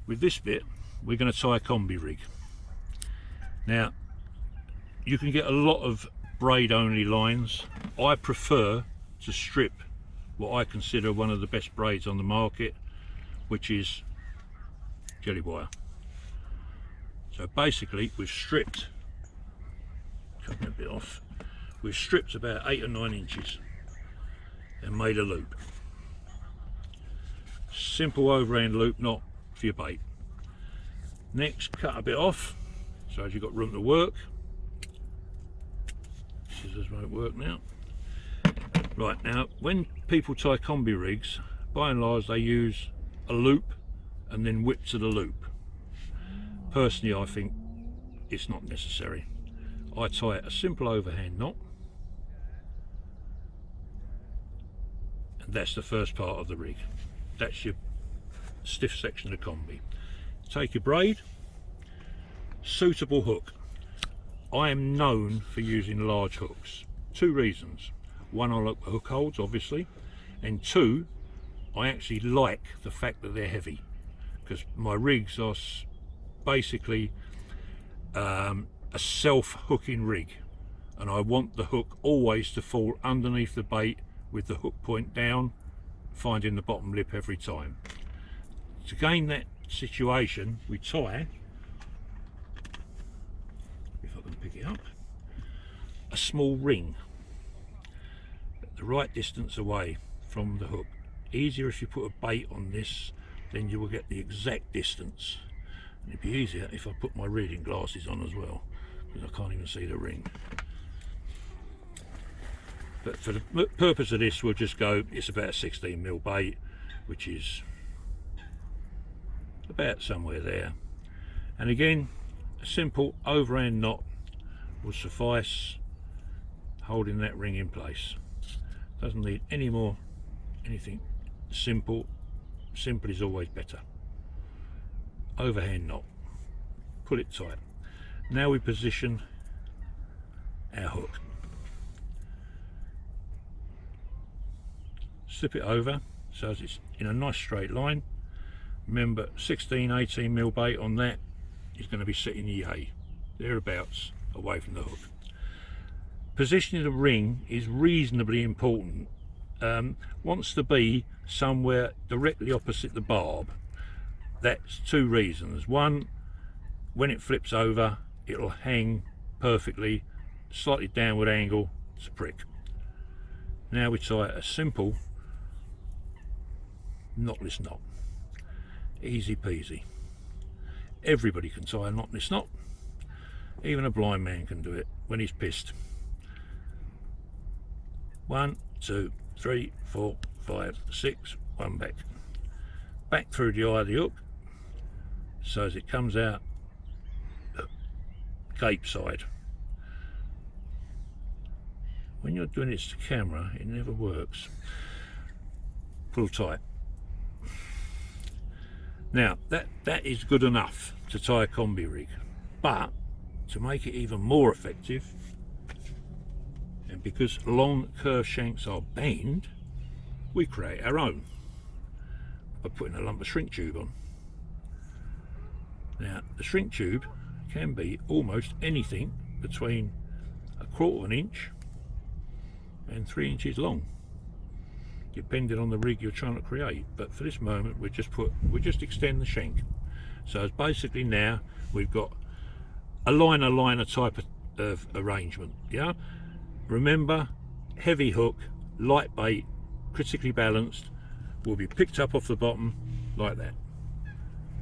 with this bit we're going to tie a combi rig. Now you can get a lot of braid only lines. I prefer to strip what I consider one of the best braids on the market, which is jelly wire. So basically we've stripped, cutting a bit off, we've stripped about 8 or 9 inches and made a loop. Simple overhand loop knot for your bait. Next, cut a bit off so as you've got room to work. Scissors won't work now. Right, now when people tie combi rigs, by and large they use a loop and then whip to the loop. Personally I think it's not necessary. I tie a simple overhand knot, and that's the first part of the rig. That's your stiff section of combi. Take your braid, suitable hook. I am known for using large hooks. 2 reasons. One, I like hook holds obviously, and 2, I actually like the fact that they're heavy, because my rigs are basically a self-hooking rig, and I want the hook always to fall underneath the bait with the hook point down, finding the bottom lip every time. To gain that situation, we tie, if I can pick it up, a small ring at the right distance away from the hook. Easier if you put a bait on this, then you will get the exact distance. And it'd be easier if I put my reading glasses on as well, because I can't even see the ring. But for the purpose of this, we'll just go, it's about a 16mm bait, which is about somewhere there. And again, a simple overhand knot will suffice, holding that ring in place. Doesn't need any more, anything simple. Simple is always better. Overhand knot, pull it tight. Now we position our hook. Slip it over so as it's in a nice straight line. Remember, 16-18mm bait on that is going to be sitting yay, thereabouts, away from the hook. Positioning the ring is reasonably important. Wants to be somewhere directly opposite the barb. That's 2 reasons. One, when it flips over, it'll hang perfectly, slightly downward angle, it's a prick. Now we tie a simple knotless knot. Easy peasy. Everybody can tie a knotless knot. Even a blind man can do it when he's pissed. 1, 2, 3, 4, 5, 6, 1 back. Back through the eye of the hook, so as it comes out cape side. When you're doing this to camera, it never works. Pull tight. Now that is good enough to tie a combi rig, but to make it even more effective, and because long curved shanks are bent, we create our own by putting a lump of shrink tube on. Now the shrink tube can be almost anything between 1/4 of an inch and 3 inches long, depending on the rig you're trying to create. But for this moment we just extend the shank. So it's basically now we've got a liner type of arrangement. Yeah, remember, heavy hook, light bait, critically balanced, will be picked up off the bottom like that,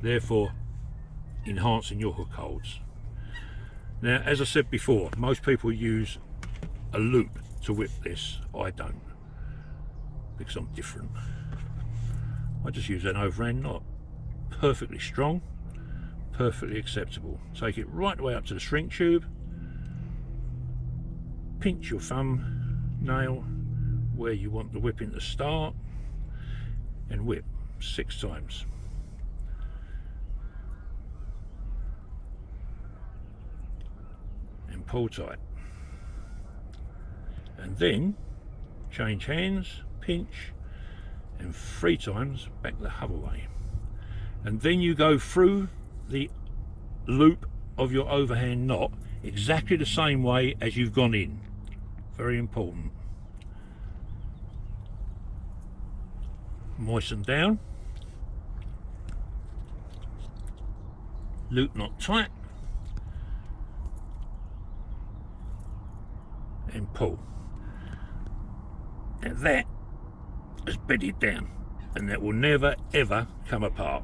therefore enhancing your hook holds. Now, as I said before, most people use a loop to whip this. I don't, because I'm different. I just use an overhand knot. Perfectly strong, perfectly acceptable. Take it right the way up to the shrink tube, pinch your thumb nail where you want the whipping to start, and whip 6 times. And pull tight. And then change hands, pinch, and 3 times back the hub away. and then you go through the loop of your overhand knot exactly the same way as you've gone in. Very important. Moisten down, loop knot tight, and pull. Now that has bedded down, and that will never ever come apart.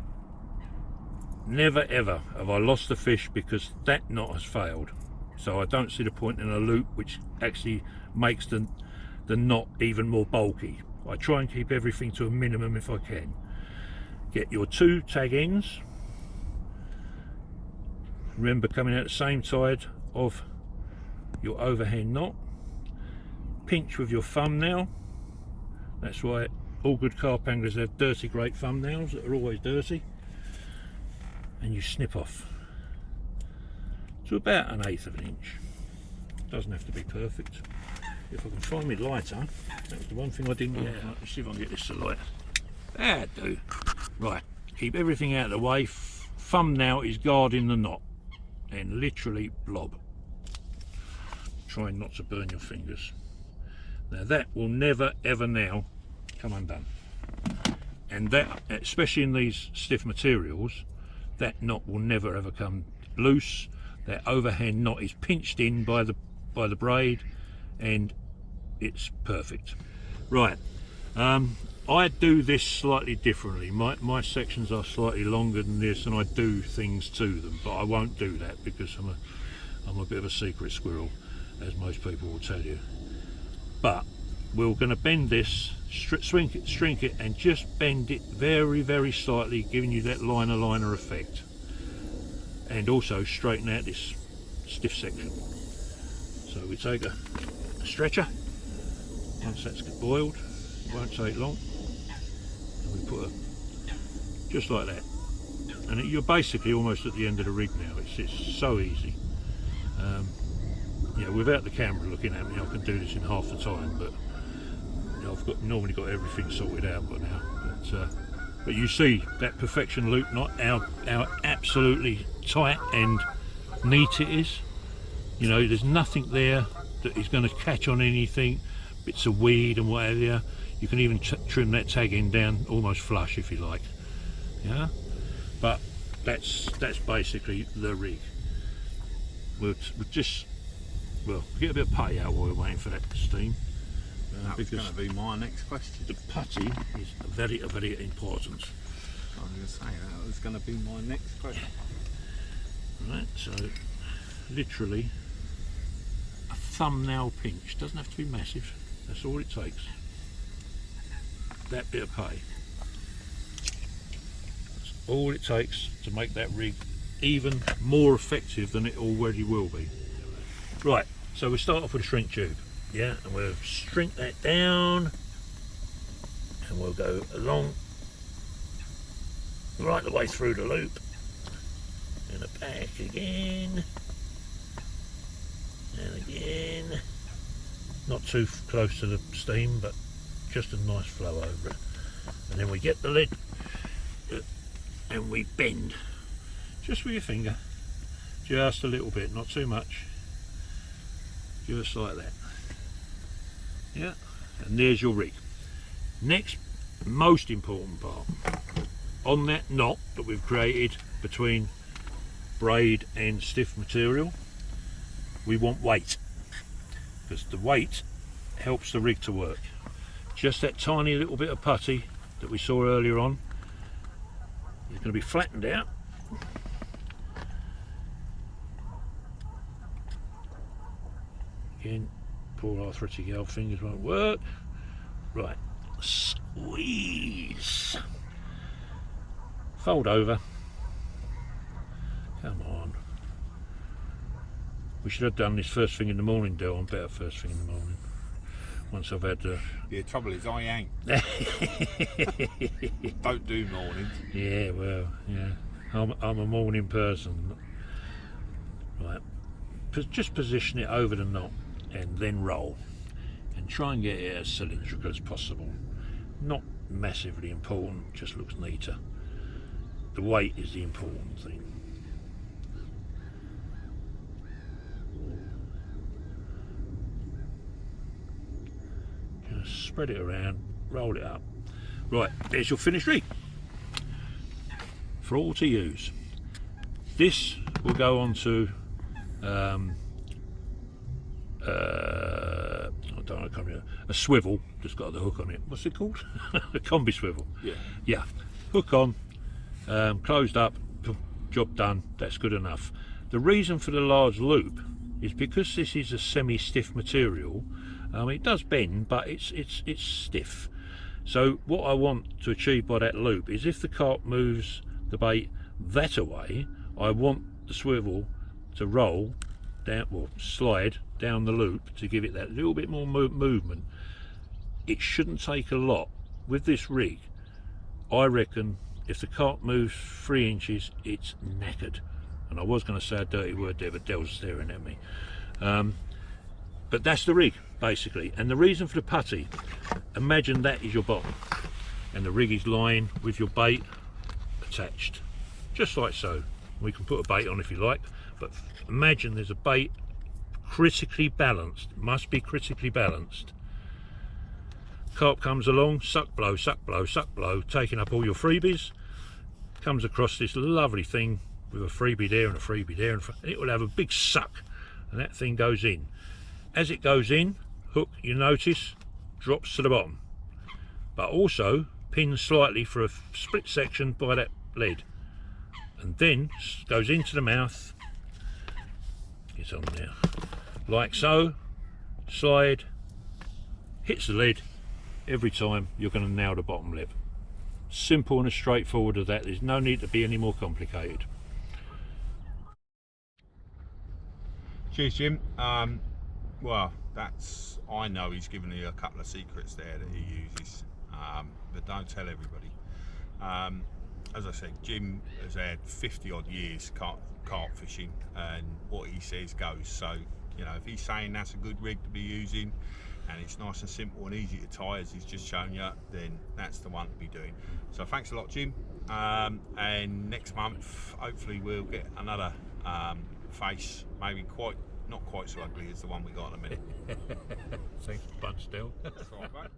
Never ever have I lost a fish because that knot has failed. So I don't see the point in a loop which actually makes the knot even more bulky. I try and keep everything to a minimum if I can. Get your 2 tag ends. Remember, coming out the same side of your overhand knot. Pinch with your thumbnail. That's why all good carp anglers have dirty great thumbnails that are always dirty. And you snip off to about 1/8 of an inch. Doesn't have to be perfect. If I can find me lighter, that was the one thing I didn't get out. Let's see if I can get this to light. That'd do. Right, keep everything out of the way. Thumbnail is guarding the knot, and literally blob. Trying not to burn your fingers. Now that will never ever now come undone. And that, especially in these stiff materials, that knot will never ever come loose. That overhand knot is pinched in by the braid, and it's perfect. Right, I do this slightly differently. My sections are slightly longer than this, and I do things to them, but I won't do that because I'm a bit of a secret squirrel, as most people will tell you. But we're going to bend this, shrink it, and just bend it very, very slightly, giving you that liner effect, and also straighten out this stiff section. So we take a stretcher, once that's boiled, it won't take long, and we put just like that, and you're basically almost at the end of the rig now. It's so easy. Yeah, without the camera looking at me, I can do this in half the time, but you know, I've normally got everything sorted out by now. But you see that perfection loop knot, how absolutely tight and neat it is. You know, there's nothing there that is going to catch on anything, bits of weed and whatever. You can even trim that tag end down almost flush if you like. Yeah, but that's basically the rig. We'll get a bit of putty out while we're waiting for that to steam. That's going to be my next question. The putty is very important. I was going to say that was going to be my next question. Right, so literally a thumbnail pinch. Doesn't have to be massive. That's all it takes. That bit of putty. That's all it takes to make that rig even more effective than it already will be. Right, so we start off with a shrink tube, yeah, and we'll shrink that down, and we'll go along right the way through the loop, and back again, and again, not too close to the steam, but just a nice flow over it. And then we get the lid, and we bend, just with your finger, just a little bit, not too much. Just like that. Yeah, and there's your rig. Next, most important part, on that knot that we've created between braid and stiff material, we want weight, because the weight helps the rig to work. Just that tiny little bit of putty that we saw earlier on is going to be flattened out. Again, poor arthritic elf fingers won't work. Right, squeeze. Fold over. Come on. We should have done this first thing in the morning, Del. I'm better first thing in the morning. Once I've had The trouble is I ain't. Don't do mornings. Yeah, well, yeah. I'm a morning person. Right. Just position it over the knot and then roll, and try and get it as cylindrical as possible. Not massively important, just looks neater. the weight is the important thing. Just spread it around, roll it up. Right, there's your finished rig for all to use. This will go on to I don't know, I can't remember, a swivel that's got the hook on it. What's it called? A combi swivel. Yeah. Hook on, closed up, job done. That's good enough. The reason for the large loop is because this is a semi-stiff material. It does bend, but it's stiff. So what I want to achieve by that loop is if the carp moves the bait that away, I want the swivel to roll down, or slide down the loop to give it that little bit more movement. It shouldn't take a lot. With this rig, I reckon if the carp moves 3 inches, it's knackered. And I was going to say a dirty word there, but Del's staring at me. But that's the rig, basically. And the reason for the putty, imagine that is your bottom, and the rig is lying with your bait attached, just like so. We can put a bait on if you like, but imagine there's a bait critically balanced. It must be critically balanced. Carp comes along, suck, blow, suck, blow, suck, blow, taking up all your freebies, comes across this lovely thing with a freebie there and a freebie there, and it will have a big suck, and that thing goes in. As it goes in, hook, you notice, drops to the bottom, but also pins slightly for a split section by that lead, and then goes into the mouth. It's on there, like so, slide, hits the lid. Every time you're going to nail the bottom lip. Simple and as straightforward as that. There's no need to be any more complicated. Cheers, Jim. Well, that's, I know he's given you a couple of secrets there that he uses, but don't tell everybody. As I said, Jim has had 50 odd years carp fishing, and what he says goes. So, you know, if he's saying that's a good rig to be using, and it's nice and simple and easy to tie as he's just shown you, then that's the one to be doing. So thanks a lot, Jim. And next month, hopefully we'll get another face, maybe not quite so ugly as the one we got in a minute. Thanks a bunch, Del. That's all right, mate.